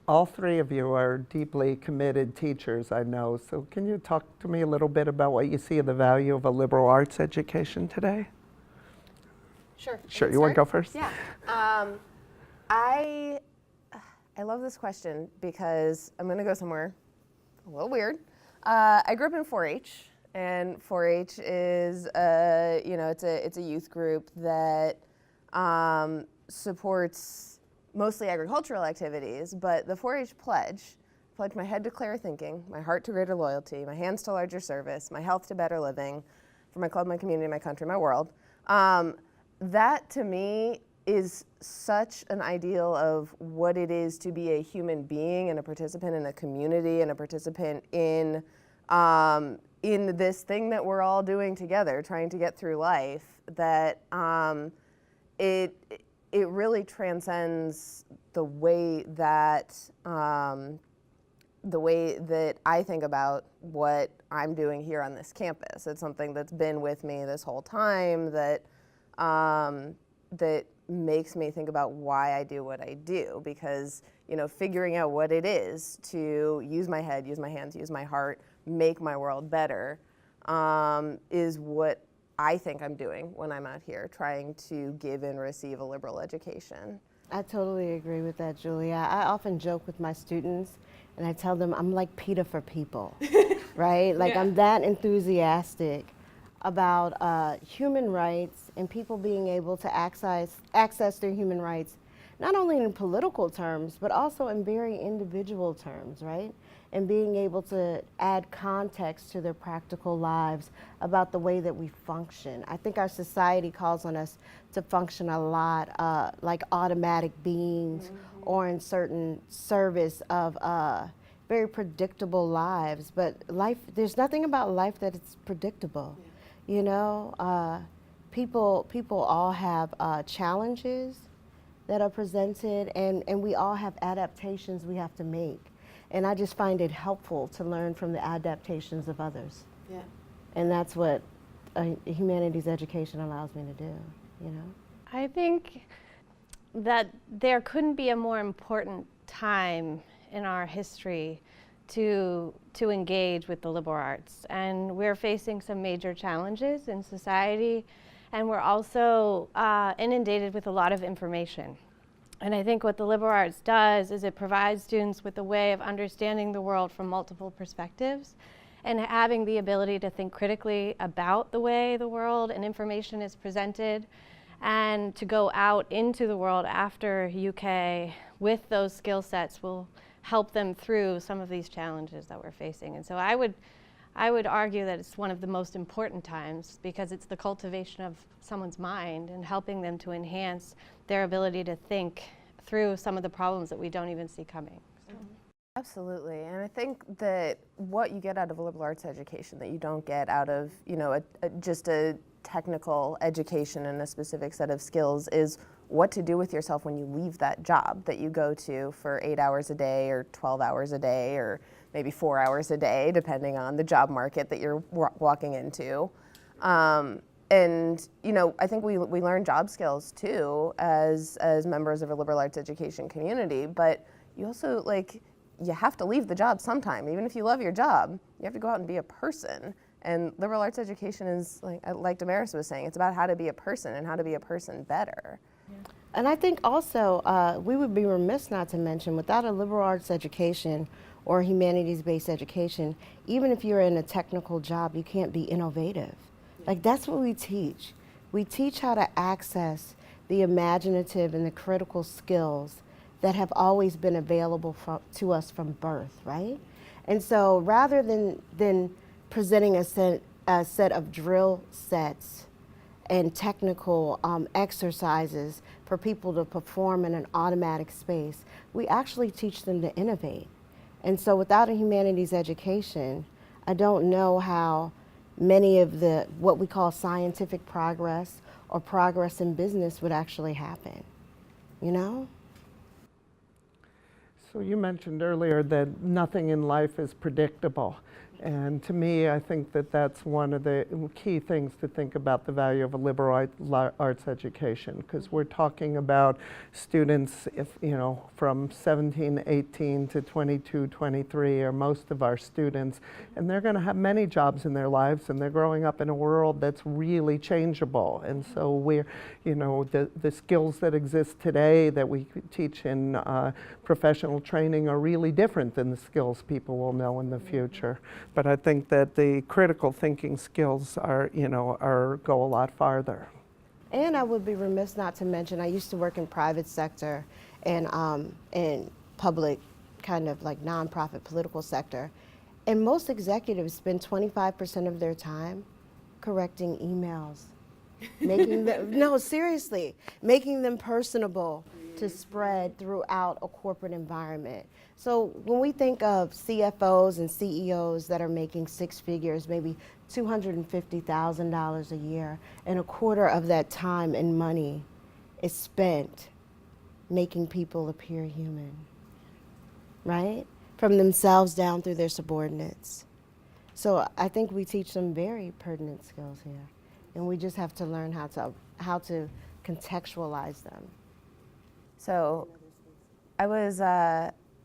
All three of you are deeply committed teachers, I know. So can you talk to me a little bit about what you see of the value of a liberal arts education today? Sure. Sure, you want to go first? Yeah. I love this question because I'm going to go somewhere a little weird. I grew up in 4-H, and 4-H is it's a youth group that supports mostly agricultural activities, but the 4-H pledge my head to clear thinking, my heart to greater loyalty, my hands to larger service, my health to better living, for my club, my community, my country, my world. That to me is such an ideal of what it is to be a human being and a participant in a community and a participant in this thing that we're all doing together, trying to get through life, that it really transcends the way that I think about what I'm doing here on this campus. It's something that's been with me this whole time, that makes me think about why I do what I do, because figuring out what it is to use my head, use my hands, use my heart, make my world better, is what I think I'm doing when I'm out here trying to give and receive a liberal education. I totally agree with that, Julia. I often joke with my students and I tell them I'm like PETA for people, right? Like, yeah. I'm that enthusiastic about human rights and people being able to access their human rights, not only in political terms, but also in very individual terms, right? And being able to add context to their practical lives about the way that we function. I think our society calls on us to function a lot like automatic beings, or in certain service of very predictable lives. But life, there's nothing about life that it's predictable. Yeah. You know, people all have challenges that are presented, and we all have adaptations we have to make. And I just find it helpful to learn from the adaptations of others. Yeah. And that's what humanities education allows me to do, you know? I think that there couldn't be a more important time in our history to engage with the liberal arts. And we're facing some major challenges in society, and we're also inundated with a lot of information. And I think what the liberal arts does is it provides students with a way of understanding the world from multiple perspectives and having the ability to think critically about the way the world and information is presented, and to go out into the world after UK with those skill sets will help them through some of these challenges that we're facing. And so I would argue that it's one of the most important times, because it's the cultivation of someone's mind and helping them to enhance their ability to think through some of the problems that we don't even see coming. So. Absolutely, and I think that what you get out of a liberal arts education that you don't get out of, just a technical education and a specific set of skills is what to do with yourself when you leave that job that you go to for 8 hours a day or 12 hours a day or maybe 4 hours a day, depending on the job market that you're walking into. And I think we learn job skills too as members of a liberal arts education community, but you also, you have to leave the job sometime. Even if you love your job, you have to go out and be a person. And liberal arts education is, like Damaris was saying, it's about how to be a person and how to be a person better. Yeah. And I think also we would be remiss not to mention, without a liberal arts education or humanities-based education, even if you're in a technical job, you can't be innovative. Like, that's what we teach. We teach how to access the imaginative and the critical skills that have always been available to us from birth, right? And so rather than presenting a set of drill sets and technical exercises for people to perform in an automatic space, we actually teach them to innovate. And so without a humanities education, I don't know how many of what we call scientific progress or progress in business would actually happen, you know? So you mentioned earlier that nothing in life is predictable. And to me, I think that that's one of the key things to think about the value of a liberal arts education, because we're talking about students, if you know, from 17, 18 to 22, 23 are most of our students, and they're going to have many jobs in their lives, and they're growing up in a world that's really changeable. And so we're, you know, the skills that exist today that we teach in professional training are really different than the skills people will know in the future. But I think that the critical thinking skills are, you know, go a lot farther. And I would be remiss not to mention, I used to work in private sector and in public, kind of like nonprofit political sector. And most executives spend 25% of their time correcting emails, making them, no, seriously, making them personable to spread throughout a corporate environment. So when we think of CFOs and CEOs that are making six figures, maybe $250,000 a year, and a quarter of that time and money is spent making people appear human, right? From themselves down through their subordinates. So I think we teach some very pertinent skills here, and we just have to learn how to contextualize them. So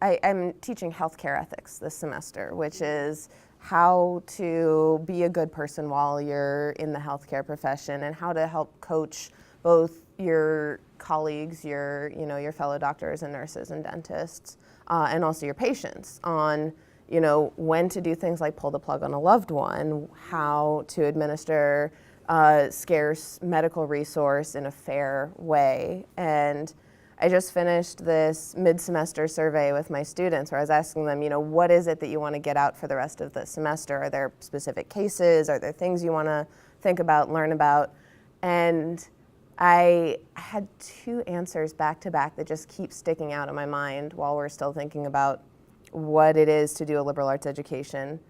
I'm teaching healthcare ethics this semester, which is how to be a good person while you're in the healthcare profession, and how to help coach both your colleagues, your fellow doctors and nurses and dentists, and also your patients on, you know, when to do things like pull the plug on a loved one, how to administer scarce medical resource in a fair way. And I just finished this mid-semester survey with my students where I was asking them, you know, what is it that you want to get out for the rest of the semester? Are there specific cases? Are there things you want to think about, learn about? And I had two answers back to back that just keep sticking out in my mind while we're still thinking about what it is to do a liberal arts education.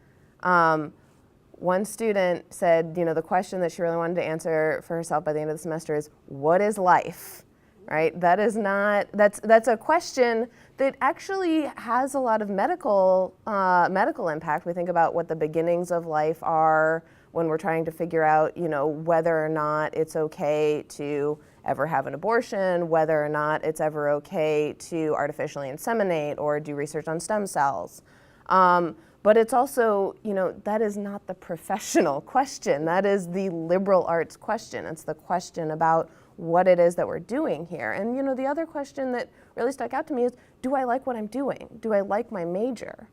One student said, you know, the question that she really wanted to answer for herself by the end of the semester is, what is life? Right? That's a question that actually has a lot of medical impact. We think about what the beginnings of life are when we're trying to figure out, you know, whether or not it's okay to ever have an abortion, whether or not it's ever okay to artificially inseminate or do research on stem cells. But it's also, you know, that is not the professional question. That is the liberal arts question. It's the question about what it is that we're doing here. And, you know, the other question that really stuck out to me is, do I like what I'm doing? Do I like my major?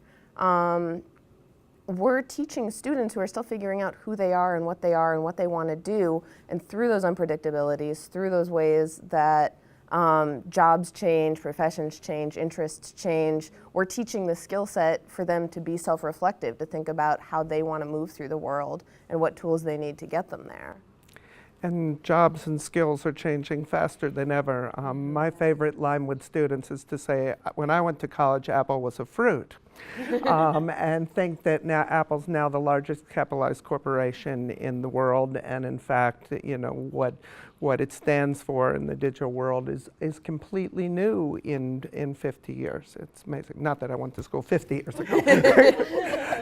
We're teaching students who are still figuring out who they are and what they want to do. And through those unpredictabilities, through those ways that jobs change, professions change, interests change, we're teaching the skill set for them to be self-reflective, to think about how they want to move through the world and what tools they need to get them there. And jobs and skills are changing faster than ever. My favorite line with students is to say, when I went to college, Apple was a fruit. And think that now Apple's now the largest capitalized corporation in the world, and in fact, you know, what it stands for in the digital world is completely new in 50 years. It's amazing. Not that I went to school 50 years ago.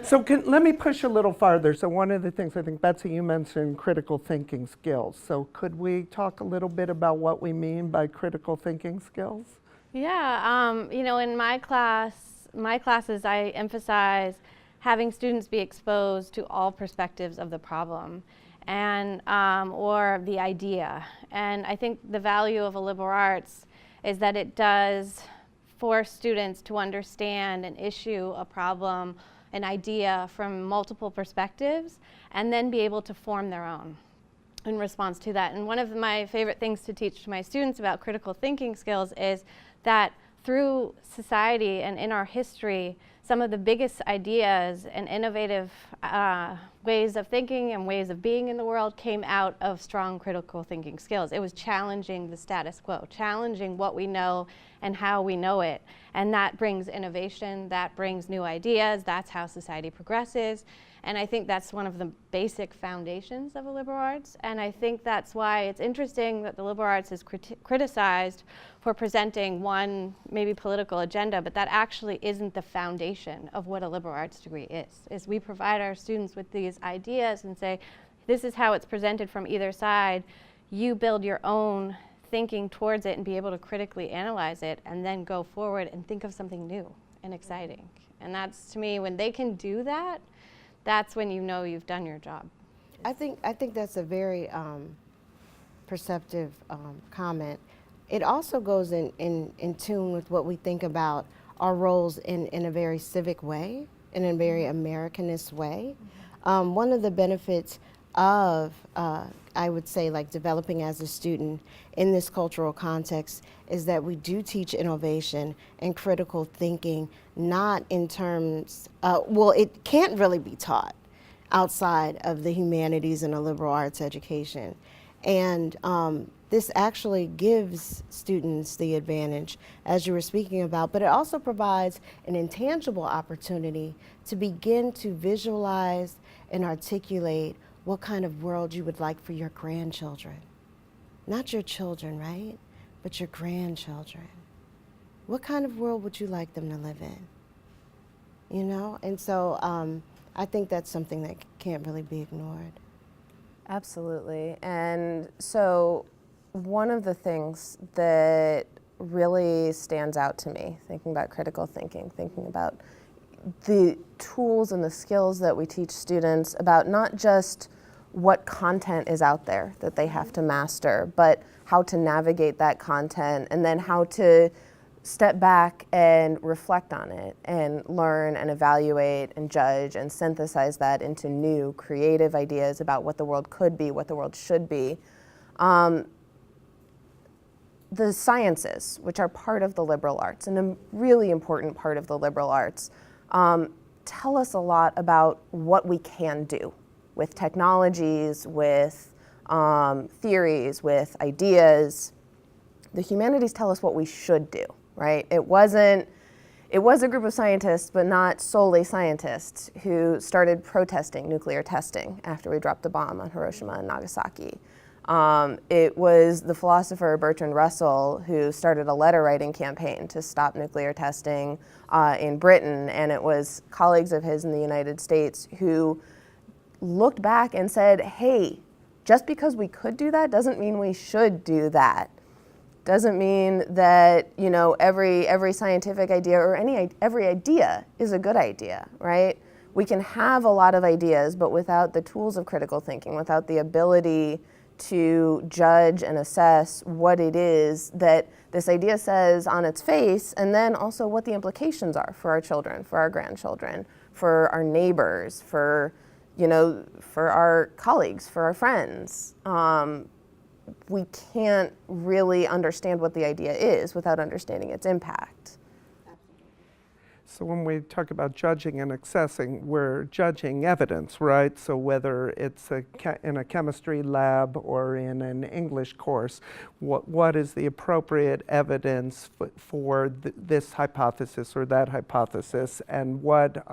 So let me push a little farther. So one of the things, I think, Betsy, you mentioned critical thinking skills. So could we talk a little bit about what we mean by critical thinking skills? Yeah, you know, in my classes, I emphasize having students be exposed to all perspectives of the problem and or the idea. And I think the value of a liberal arts is that it does force students to understand an issue, a problem, an idea from multiple perspectives, and then be able to form their own in response to that. And one of my favorite things to teach to my students about critical thinking skills is that through society and in our history, some of the biggest ideas and innovative ways of thinking and ways of being in the world came out of strong critical thinking skills. It was challenging the status quo, challenging what we know and how we know it. And that brings innovation, that brings new ideas, that's how society progresses. And I think that's one of the basic foundations of a liberal arts. And I think that's why it's interesting that the liberal arts is criticized for presenting one maybe political agenda, but that actually isn't the foundation foundation of what a liberal arts degree is we provide our students with these ideas and say, this is how it's presented from either side. You build your own thinking towards it and be able to critically analyze it and then go forward and think of something new and exciting. And that's, to me, when they can do that, that's when you know you've done your job. I think that's a very perceptive comment. It also goes in tune with what we think about our roles in a very civic way, in a very Americanist way. One of the benefits of, I would say, like developing as a student in this cultural context is that we do teach innovation and critical thinking, not in terms, well, it can't really be taught outside of the humanities and a liberal arts education. And this actually gives students the advantage, as you were speaking about, but it also provides an intangible opportunity to begin to visualize and articulate what kind of world you would like for your grandchildren. Not your children, right? But your grandchildren. What kind of world would you like them to live in? You know? And so I think that's something that can't really be ignored. Absolutely. And so one of the things that really stands out to me, thinking about critical thinking, thinking about the tools and the skills that we teach students about not just what content is out there that they have to master, but how to navigate that content and then how to step back and reflect on it and learn and evaluate and judge and synthesize that into new creative ideas about what the world could be, what the world should be. The sciences, which are part of the liberal arts and a really important part of the liberal arts, tell us a lot about what we can do with technologies, with theories, with ideas. The humanities tell us what we should do, right? It was a group of scientists, but not solely scientists, who started protesting nuclear testing after we dropped the bomb on Hiroshima and Nagasaki. It was the philosopher Bertrand Russell who started a letter writing campaign to stop nuclear testing in Britain, and it was colleagues of his in the United States who looked back and said, hey, just because we could do that doesn't mean we should do that. Doesn't mean that, you know, every scientific idea or every idea is a good idea, right? We can have a lot of ideas, but without the tools of critical thinking, without the ability to judge and assess what it is that this idea says on its face, and then also what the implications are for our children, for our grandchildren, for our neighbors, for, you know, for our colleagues, for our friends. We can't really understand what the idea is without understanding its impact. So when we talk about judging and assessing, we're judging evidence, right? So whether it's in a chemistry lab or in an English course, what is the appropriate evidence for this hypothesis or that hypothesis, and what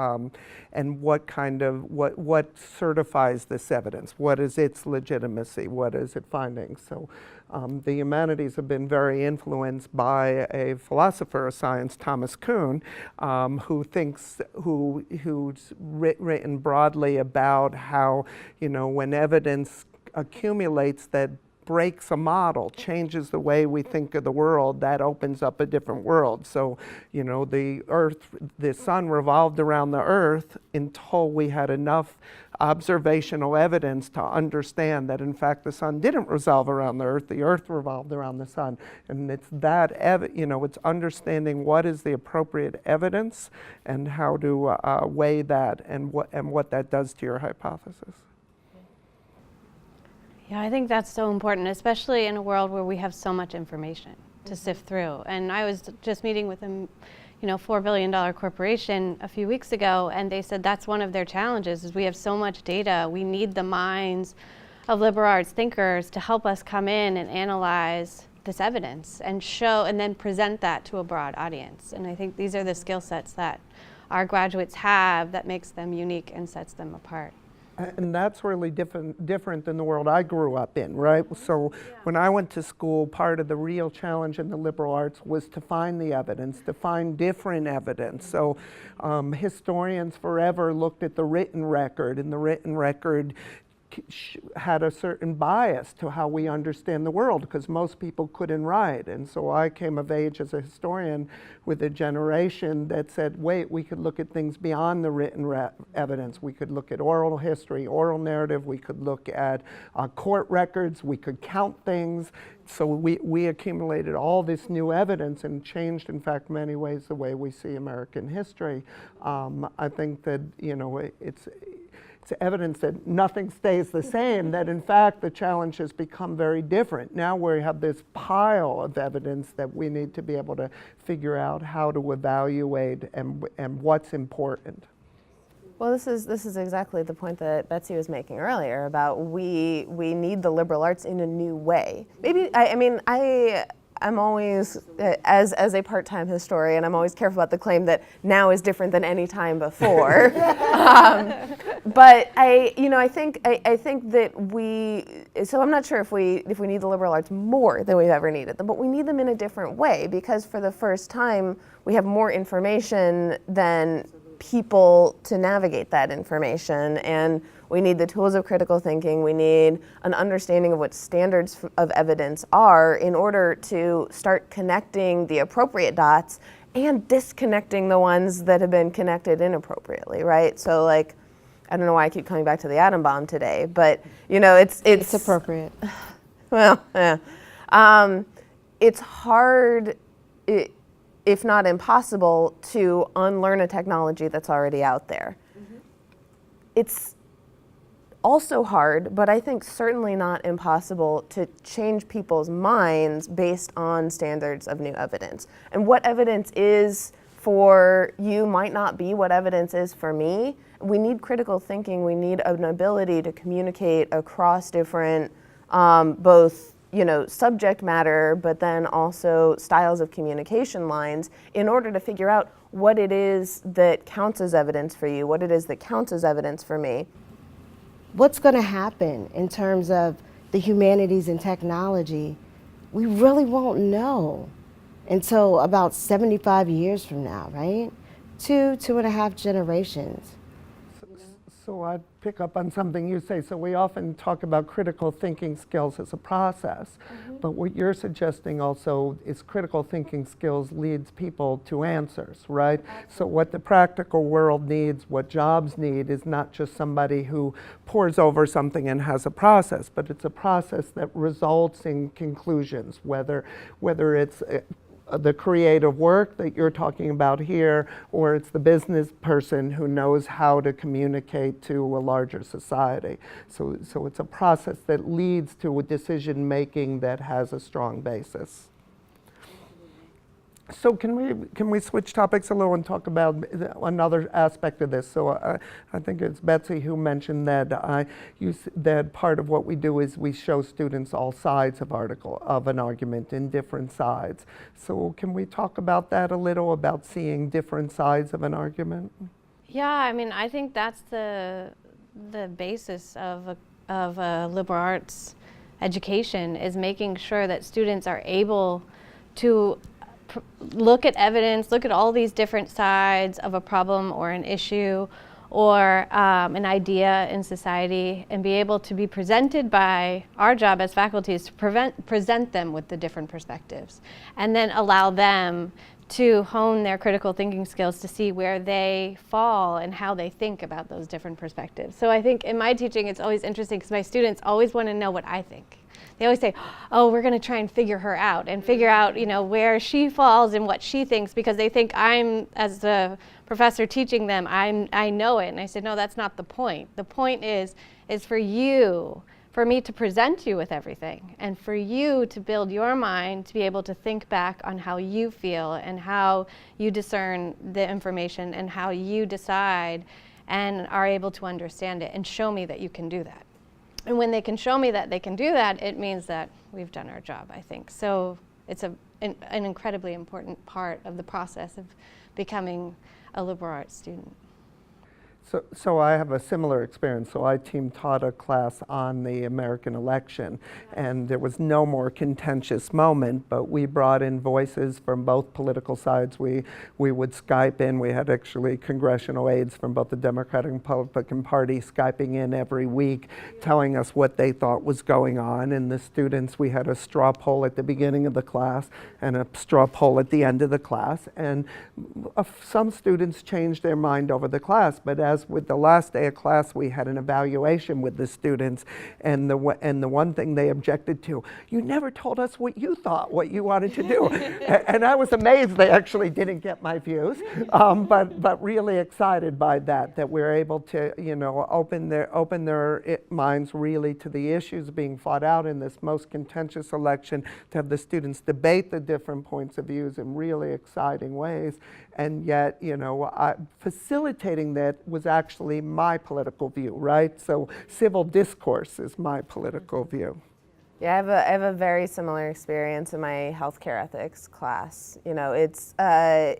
certifies this evidence? What is its legitimacy? What is it finding? So the humanities have been very influenced by a philosopher of science, Thomas Kuhn, who's written broadly about how, you know, when evidence accumulates that breaks a model, changes the way we think of the world, that opens up a different world. So, you know, the sun revolved around the earth until we had enough observational evidence to understand that in fact the sun didn't revolve around the earth revolved around the sun. And it's that, it's understanding what is the appropriate evidence and how to weigh that and what that does to your hypothesis. Yeah, I think that's so important, especially in a world where we have so much information to sift through. And I was just meeting with a $4 billion corporation a few weeks ago, and they said that's one of their challenges is we have so much data. We need the minds of liberal arts thinkers to help us come in and analyze this evidence and show and then present that to a broad audience. And I think these are the skill sets that our graduates have that makes them unique and sets them apart. And that's really different than the world I grew up in, right? So when I went to school, part of the real challenge in the liberal arts was to find the evidence, to find different evidence. So historians forever looked at the written record, and the written record had a certain bias to how we understand the world, because most people couldn't write. And so I came of age as a historian with a generation that said, wait, we could look at things beyond the written evidence. We could look at oral history, oral narrative, we could look at court records, we could count things. So we accumulated all this new evidence and changed, in fact, many ways the way we see American history. I think that, you know, it's evidence that nothing stays the same, that in fact the challenge has become very different. Now we have this pile of evidence that we need to be able to figure out how to evaluate and what's important. Well, this is exactly the point that Betsy was making earlier about we need the liberal arts in a new way. Maybe, I'm always, as a part-time historian, I'm always careful about the claim that now is different than any time before. But I think that so I'm not sure if we need the liberal arts more than we've ever needed them, but we need them in a different way, because for the first time we have more information than people to navigate that information, and we need the tools of critical thinking. We need an understanding of what standards of evidence are in order to start connecting the appropriate dots and disconnecting the ones that have been connected inappropriately, right? So, like, I don't know why I keep coming back to the atom bomb today, but you know, it's appropriate. Well, yeah. It's hard, if not impossible, to unlearn a technology that's already out there. Mm-hmm. It's also hard, but I think certainly not impossible, to change people's minds based on standards of new evidence. And what evidence is for you might not be what evidence is for me. We need critical thinking. We need an ability to communicate across different, both, you know, subject matter, but then also styles of communication lines, in order to figure out what it is that counts as evidence for you, what it is that counts as evidence for me. What's going to happen in terms of the humanities and technology, we really won't know until about 75 years from now, right? 2.5 generations. So I'd pick up on something you say. So we often talk about critical thinking skills as a process, but what you're suggesting also is critical thinking skills leads people to answers, right? Absolutely. So what the practical world needs, what jobs need, is not just somebody who pores over something and has a process, but it's a process that results in conclusions, whether it's the creative work that you're talking about here, or it's the business person who knows how to communicate to a larger society. So it's a process that leads to a decision making that has a strong basis. So can we switch topics a little and talk about another aspect of this? So I think it's Betsy who mentioned that that part of what we do is we show students all sides of an argument in different sides. So can we talk about that a little, about seeing different sides of an argument? Yeah, I mean, I think that's the basis of a liberal arts education, is making sure that students are able to look at evidence, look at all these different sides of a problem or an issue or an idea in society, and be able to be presented by our job as faculty is to present them with the different perspectives, and then allow them to hone their critical thinking skills to see where they fall and how they think about those different perspectives. So I think in my teaching it's always interesting, because my students always want to know what I think. They always say, oh, we're going to try and figure her out and figure out, you know, where she falls and what she thinks, because they think I'm, as a professor teaching them, I know it. And I said, no, that's not the point. The point is for you, for me to present you with everything, and for you to build your mind to be able to think back on how you feel and how you discern the information and how you decide and are able to understand it, and show me that you can do that. And when they can show me that they can do that, it means that we've done our job, I think. So it's an incredibly important part of the process of becoming a liberal arts student. So I have a similar experience. So I team taught a class on the American election, and there was no more contentious moment, but we brought in voices from both political sides. We would Skype in. We had actually congressional aides from both the Democratic and Republican Party Skyping in every week, telling us what they thought was going on. And the students, we had a straw poll at the beginning of the class and a straw poll at the end of the class. And some students changed their mind over the class, but as with the last day of class, we had an evaluation with the students, and the one thing they objected to, you never told us what you thought, what you wanted to do. And I was amazed they actually didn't get my views, but really excited by that we're able to, you know, open their minds really to the issues being fought out in this most contentious election, to have the students debate the different points of views in really exciting ways. And yet, you know, facilitating that was actually my political view, right? So civil discourse is my political view. Yeah, I have a very similar experience in my healthcare ethics class. You know, I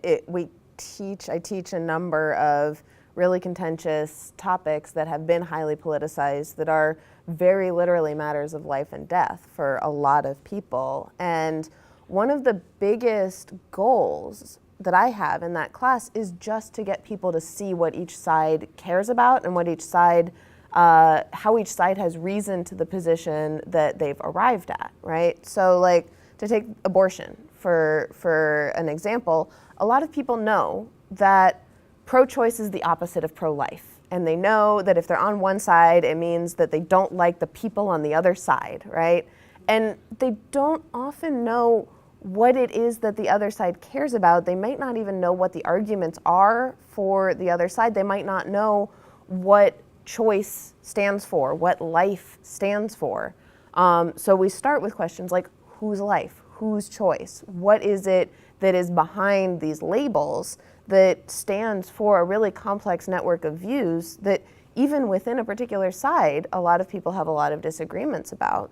teach a number of really contentious topics that have been highly politicized, that are very literally matters of life and death for a lot of people. And one of the biggest goals that I have in that class is just to get people to see what each side cares about and what each side, how each side has reason to the position that they've arrived at, right? So like, to take abortion for an example, a lot of people know that pro-choice is the opposite of pro-life. And they know that if they're on one side, it means that they don't like the people on the other side, right? And they don't often know what it is that the other side cares about. They might not even know what the arguments are for the other side. They might not know what choice stands for, what life stands for. So we start with questions like, whose life, whose choice? What is it that is behind these labels that stands for a really complex network of views that even within a particular side, a lot of people have a lot of disagreements about?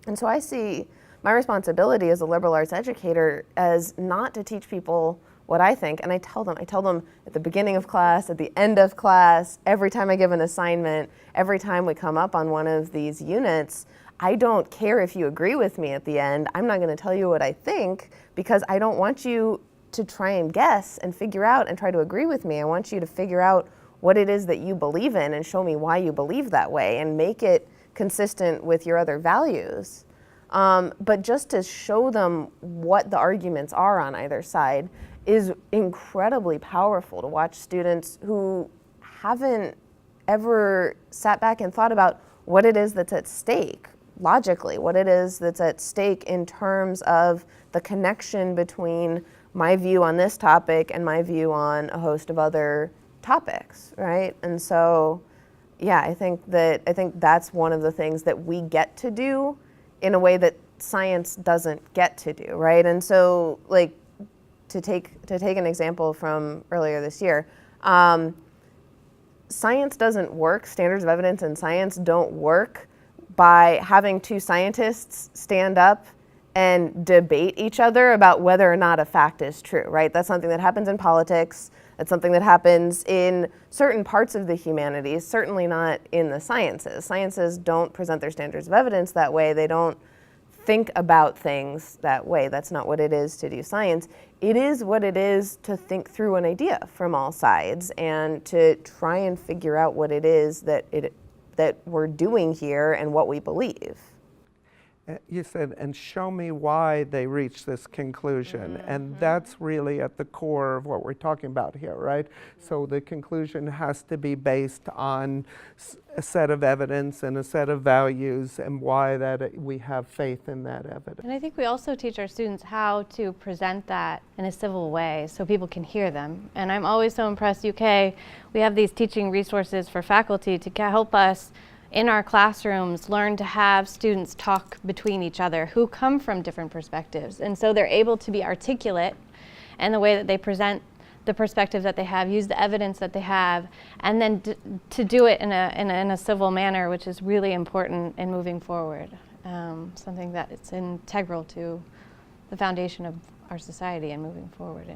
And so I see my responsibility as a liberal arts educator as not to teach people what I think, and I tell them at the beginning of class, at the end of class, every time I give an assignment, every time we come up on one of these units, I don't care if you agree with me at the end. I'm not going to tell you what I think, because I don't want you to try and guess and figure out and try to agree with me. I want you to figure out what it is that you believe in and show me why you believe that way and make it consistent with your other values. But just to show them what the arguments are on either side is incredibly powerful, to watch students who haven't ever sat back and thought about what it is that's at stake logically, what it is that's at stake in terms of the connection between my view on this topic and my view on a host of other topics, right? And so, yeah, I think that's one of the things that we get to do in a way that science doesn't get to do, right? And so, like, to take an example from earlier this year, science doesn't work, standards of evidence in science don't work by having two scientists stand up and debate each other about whether or not a fact is true, right? That's something that happens in politics. That's something that happens in certain parts of the humanities, certainly not in the sciences. Sciences don't present their standards of evidence that way. They don't think about things that way. That's not what it is to do science. It is what it is to think through an idea from all sides and to try and figure out what it is that we're doing here and what we believe. You said, and show me why they reached this conclusion. Mm-hmm. And that's really at the core of what we're talking about here, right? So the conclusion has to be based on a set of evidence and a set of values, and why that we have faith in that evidence. And I think we also teach our students how to present that in a civil way so people can hear them. And I'm always so impressed, UK, we have these teaching resources for faculty to help us in our classrooms learn to have students talk between each other who come from different perspectives. And so they're able to be articulate in the way that they present the perspective that they have, use the evidence that they have, and then to do it in a civil manner, which is really important in moving forward. Something that it's integral to the foundation of our society and moving forward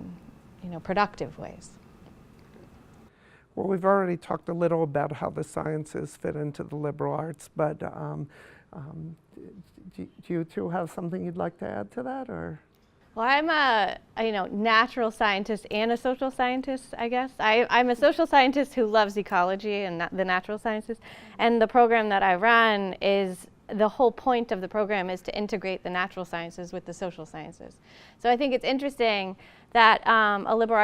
in productive ways. Well, we've already talked a little about how the sciences fit into the liberal arts, but do you two have something you'd like to add to that, or? Well, I'm a natural scientist and a social scientist, I guess. I'm a social scientist who loves ecology and the natural sciences. And the program that I run is, the whole point of the program is to integrate the natural sciences with the social sciences. So I think it's interesting that a liberal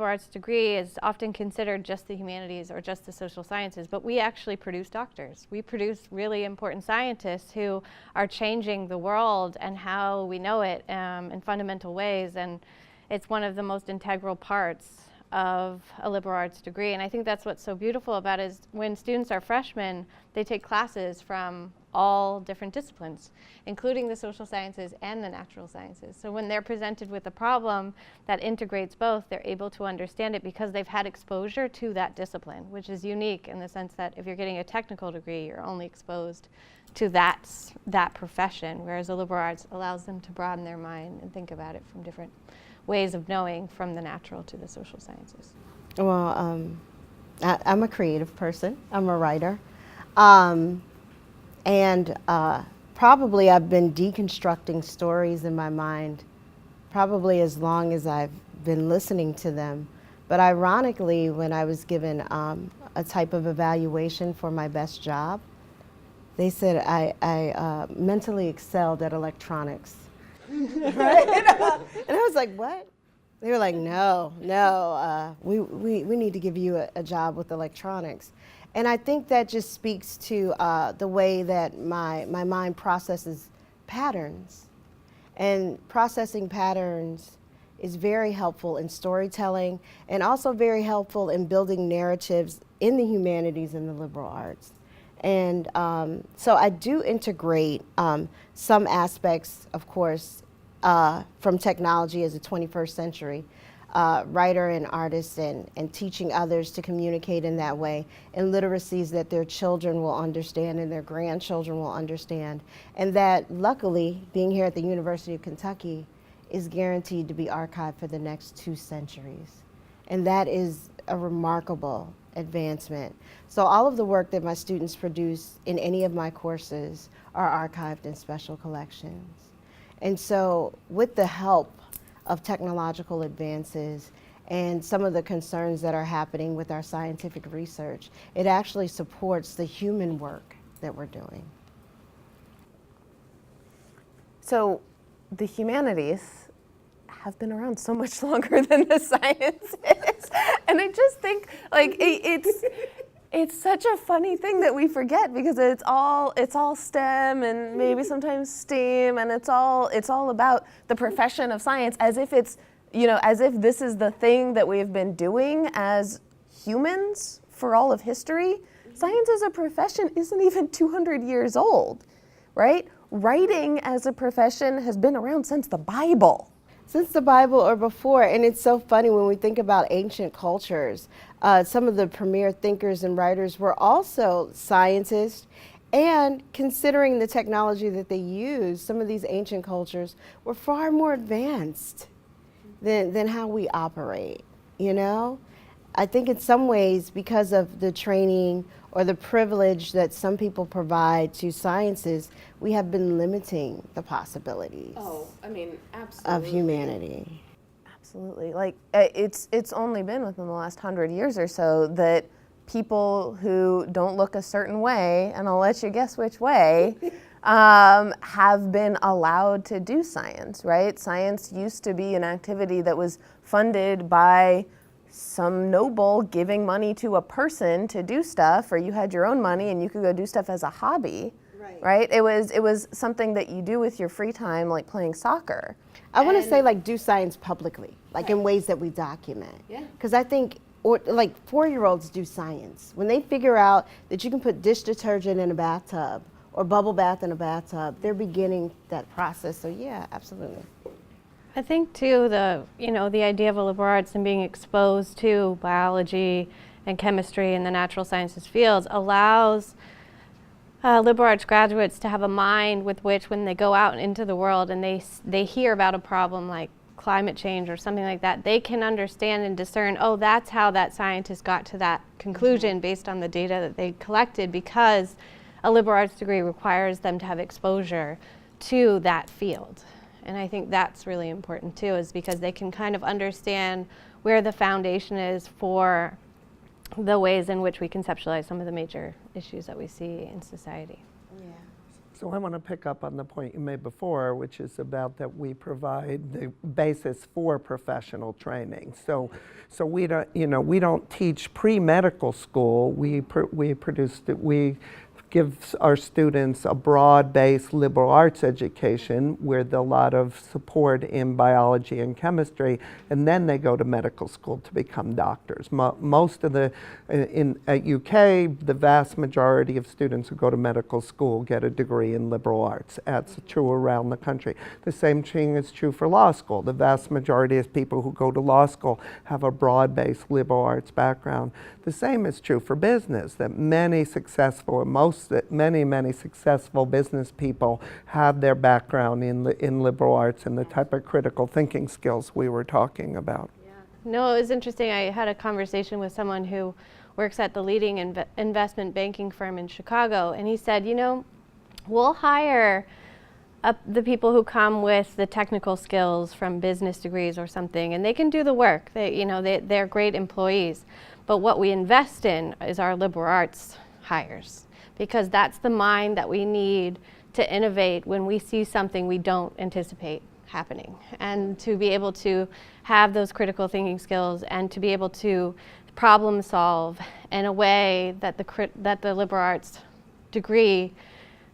arts degree is often considered just the humanities or just the social sciences, but we actually produce doctors. We produce really important scientists who are changing the world and how we know it in fundamental ways, and it's one of the most integral parts of a liberal arts degree. And I think that's what's so beautiful about it, is when students are freshmen, they take classes from all different disciplines, including the social sciences and the natural sciences. So when they're presented with a problem that integrates both, they're able to understand it because they've had exposure to that discipline, which is unique in the sense that if you're getting a technical degree, you're only exposed to that profession, whereas a liberal arts allows them to broaden their mind and think about it from different ways of knowing, from the natural to the social sciences. Well, I'm a creative person. I'm a writer. And probably I've been deconstructing stories in my mind probably as long as I've been listening to them. But ironically, when I was given a type of evaluation for my best job, they said I mentally excelled at electronics. Right? And I was like, what? They were like, no, we need to give you a job with electronics. And I think that just speaks to the way that my mind processes patterns. And processing patterns is very helpful in storytelling and also very helpful in building narratives in the humanities and the liberal arts. And so I do integrate some aspects, of course, from technology as a 21st century writer and artist, and teaching others to communicate in that way, and literacies that their children will understand and their grandchildren will understand. And that, luckily, being here at the University of Kentucky is guaranteed to be archived for the next 2 centuries. And that is a remarkable advancement. So all of the work that my students produce in any of my courses are archived in special collections. And so with the help of technological advances and some of the concerns that are happening with our scientific research, it actually supports the human work that we're doing. So the humanities have been around so much longer than the sciences. And I just think, like, it's such a funny thing that we forget, because it's all STEM and maybe sometimes STEAM, and it's all about the profession of science, as if it's, as if this is the thing that we've been doing as humans for all of history. Science as a profession isn't even 200 years old, right? Writing as a profession has been around since the Bible. Since the Bible or before. And it's so funny when we think about ancient cultures. Some of the premier thinkers and writers were also scientists, and considering the technology that they used, some of these ancient cultures were far more advanced than how we operate, I think in some ways, because of the training or the privilege that some people provide to sciences, we have been limiting the possibilities absolutely. of humanity. Absolutely. Like, it's only been within the last 100 years or so that people who don't look a certain way, and I'll let you guess which way, have been allowed to do science, right? Science used to be an activity that was funded by some noble giving money to a person to do stuff, or you had your own money and you could go do stuff as a hobby, right? It was something that you do with your free time, like playing soccer. I want to say, like, do science publicly, like in ways that we document. Because I think, like, 4-year-olds do science. When they figure out that you can put dish detergent in a bathtub or bubble bath in a bathtub, they're beginning that process. So yeah, absolutely. I think too, the idea of a liberal arts and being exposed to biology and chemistry and the natural sciences fields allows liberal arts graduates to have a mind with which, when they go out into the world and they hear about a problem like climate change or something like that, they can understand and discern, oh, that's how that scientist got to that conclusion based on the data that they collected, because a liberal arts degree requires them to have exposure to that field. And I think that's really important too, is because they can kind of understand where the foundation is for the ways in which we conceptualize some of the major issues that we see in society. So I want to pick up on the point you made before, which is about that we provide the basis for professional training. So we don't, we don't teach pre-medical school. We give our students a broad-based liberal arts education with a lot of support in biology and chemistry, and then they go to medical school to become doctors. Most of the, at UK, the vast majority of students who go to medical school get a degree in liberal arts. That's true around the country. The same thing is true for law school. The vast majority of people who go to law school have a broad-based liberal arts background. The same is true for business, that many successful business people have their background in liberal arts and the type of critical thinking skills we were talking about. No, it was interesting. I had a conversation with someone who works at the leading investment banking firm in Chicago, and he said, we'll hire the people who come with the technical skills from business degrees or something, and they can do the work. They're great employees. But what we invest in is our liberal arts hires, because that's the mind that we need to innovate when we see something we don't anticipate happening, and to be able to have those critical thinking skills and to be able to problem solve in a way that the liberal arts degree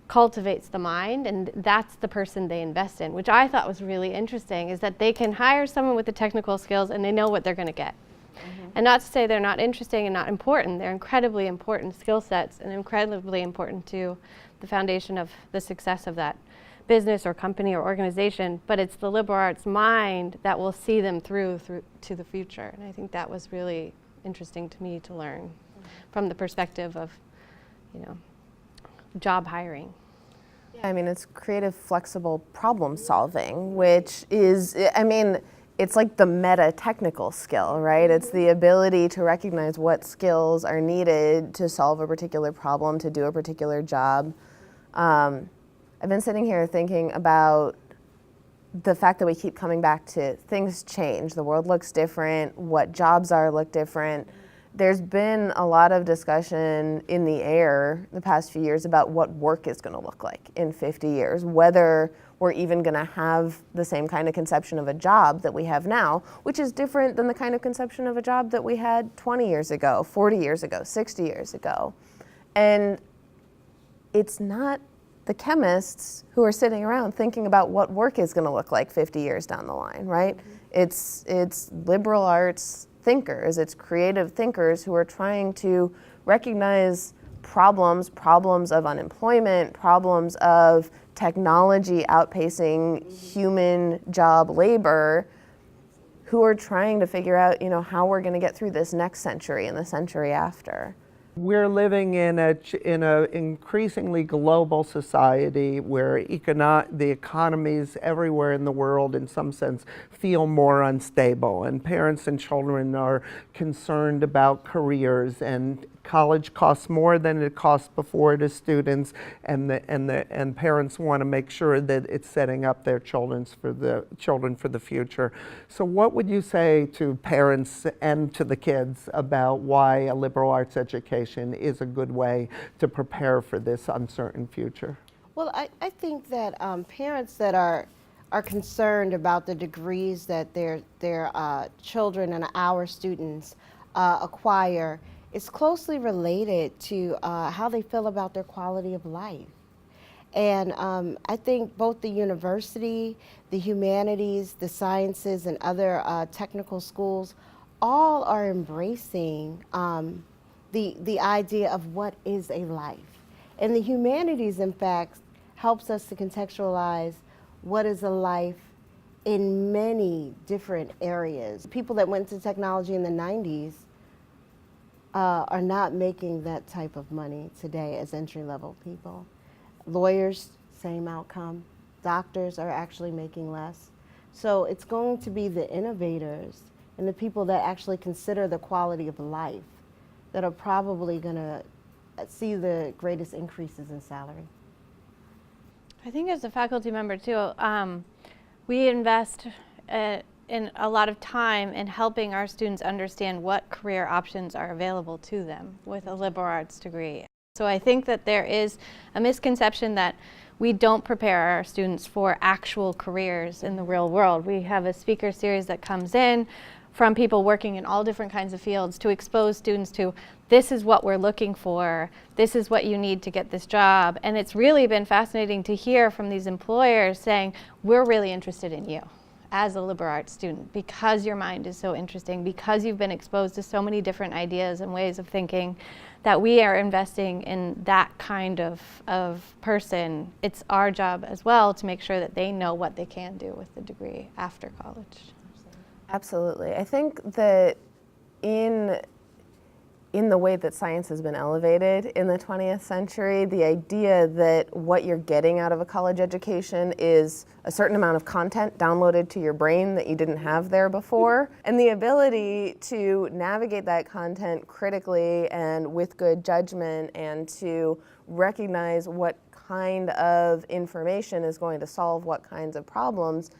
cultivates the mind, and that's the person they invest in, which I thought was really interesting, is that they can hire someone with the technical skills and they know what they're going to get. And not to say they're not interesting and not important. They're incredibly important skill sets and incredibly important to the foundation of the success of that business or company or organization, but it's the liberal arts mind that will see them through to the future. And I think that was really interesting to me to learn from the perspective of, job hiring. Yeah, I mean, it's creative, flexible problem solving, which is, it's like the meta technical skill, right? It's the ability to recognize what skills are needed to solve a particular problem, to do a particular job. I've been sitting here thinking about the fact that we keep coming back to things change, the world looks different, what jobs look different. There's been a lot of discussion in the air the past few years about what work is going to look like in 50 years, whether we're even going to have the same kind of conception of a job that we have now, which is different than the kind of conception of a job that we had 20 years ago, 40 years ago, 60 years ago. And it's not the chemists who are sitting around thinking about what work is going to look like 50 years down the line, right? It's liberal arts thinkers, it's creative thinkers who are trying to recognize problems of unemployment, problems of technology outpacing human job labor, who are trying to figure out, how we're going to get through this next century and the century after. We're living in a increasingly global society where the economies everywhere in the world, in some sense, feel more unstable, and parents and children are concerned about careers, and college costs more than it cost before to students, and parents want to make sure that it's setting up their children for the future. So what would you say to parents and to the kids about why a liberal arts education is a good way to prepare for this uncertain future? Well, I think that parents that are concerned about the degrees that their children and our students acquire is closely related to how they feel about their quality of life. And I think both the university, the humanities, the sciences, and other technical schools all are embracing the idea of what is a life. And the humanities, in fact, helps us to contextualize what is a life in many different areas. People that went to technology in the 90s are not making that type of money today as entry-level people. Lawyers, same outcome. Doctors are actually making less. So it's going to be the innovators and the people that actually consider the quality of life that are probably going to see the greatest increases in salary. I think as a faculty member too, we invest in a lot of time in helping our students understand what career options are available to them with a liberal arts degree. So I think that there is a misconception that we don't prepare our students for actual careers in the real world. We have a speaker series that comes in from people working in all different kinds of fields to expose students to this is what we're looking for, this is what you need to get this job. And it's really been fascinating to hear from these employers saying, we're really interested in you as a liberal arts student because your mind is so interesting, because you've been exposed to so many different ideas and ways of thinking, that we are investing in that kind of person. It's our job as well to make sure that they know what they can do with the degree after college. Absolutely. I think that in the way that science has been elevated in the 20th century, the idea that what you're getting out of a college education is a certain amount of content downloaded to your brain that you didn't have there before, and the ability to navigate that content critically and with good judgment and to recognize what kind of information is going to solve what kinds of problems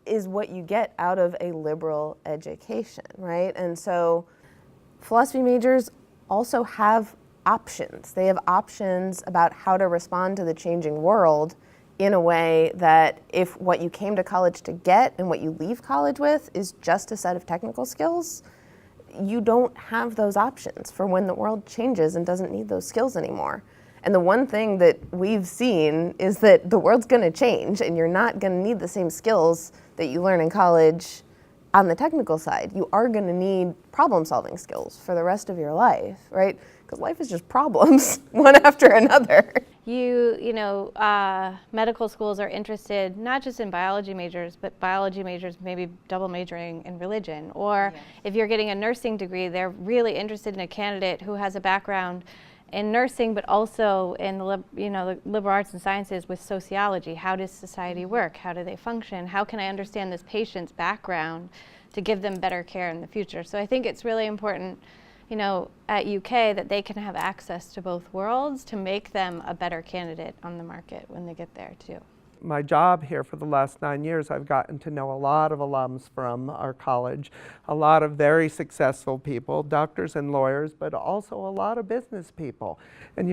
is what you get out of a liberal education, right? And so philosophy majors also have options. They have options about how to respond to the changing world in a way that if what you came to college to get and what you leave college with is just a set of technical skills, you don't have those options for when the world changes and doesn't need those skills anymore. And the one thing that we've seen is that the world's going to change and you're not going to need the same skills that you learn in college on the technical side. You are going to need problem-solving skills for the rest of your life, right? Because life is just problems, one after another. Medical schools are interested not just in biology majors, but biology majors maybe double majoring in religion. Or if you're getting a nursing degree, they're really interested in a candidate who has a background in nursing, but also in the liberal arts and sciences with sociology. How does society work? How do they function? How can I understand this patient's background to give them better care in the future? So I think it's really important, at UK that they can have access to both worlds to make them a better candidate on the market when they get there too. My job here for the last 9 years, I've gotten to know a lot of alums from our college, a lot of very successful people, doctors and lawyers, but also a lot of business people. And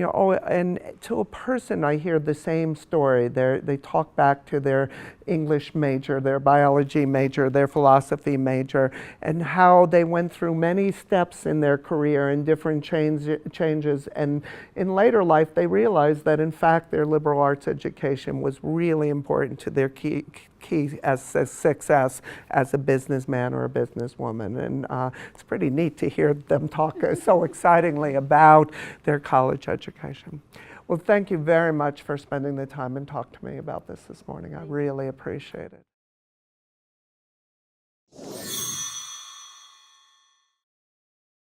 and to a person, I hear the same story. They talk back to their English major, their biology major, their philosophy major, and how they went through many steps in their career and different changes. And in later life, they realized that in fact their liberal arts education was really important to their key as success as a businessman or a businesswoman. And it's pretty neat to hear them talk so excitingly about their college education. Well, thank you very much for spending the time and talk to me about this morning. I really appreciate it.